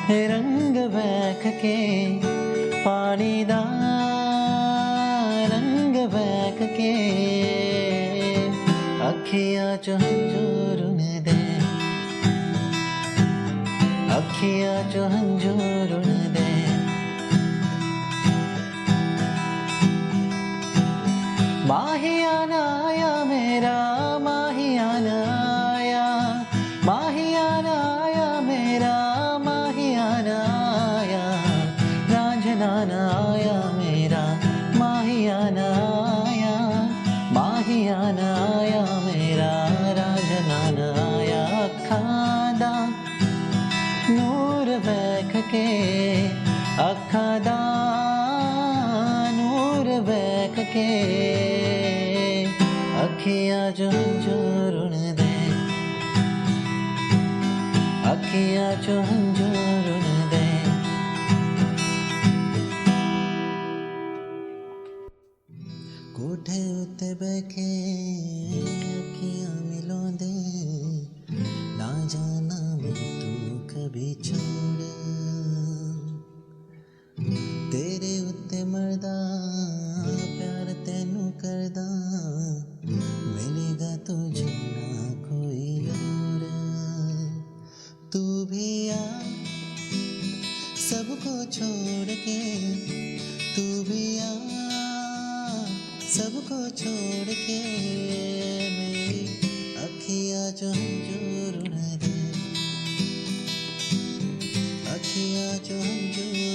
रंग बैख के पानी दा रंग बैख के अखियां चो हंजूरुन दे अखियां चो हंजूरुन दे माहियाना आया मेरा माहियाना आया माहियाना आया मेरा माहियाना आया रांझनाना आया मेरा माहियाना आया माहियाना आया मेरा रांझनाना आया अखां दा नूर बैख के अखां दा नूर बैख के अखियां जो हंजूरुन दे अखियां जो हंजूरुन दे कोठे उत्ते बैठे अखियां मिलोंदे ना जाना मैं तू कभी छोड़ तेरे उत्ते मरदा प्यार तेनू करदा मिलेगा तुझे ना कोई और तू भी आ सबको छोड़ के तू भी आ सबको छोड़ के मेरी अखियां जो हंजूरुन दे अखियां जो हंजूरुन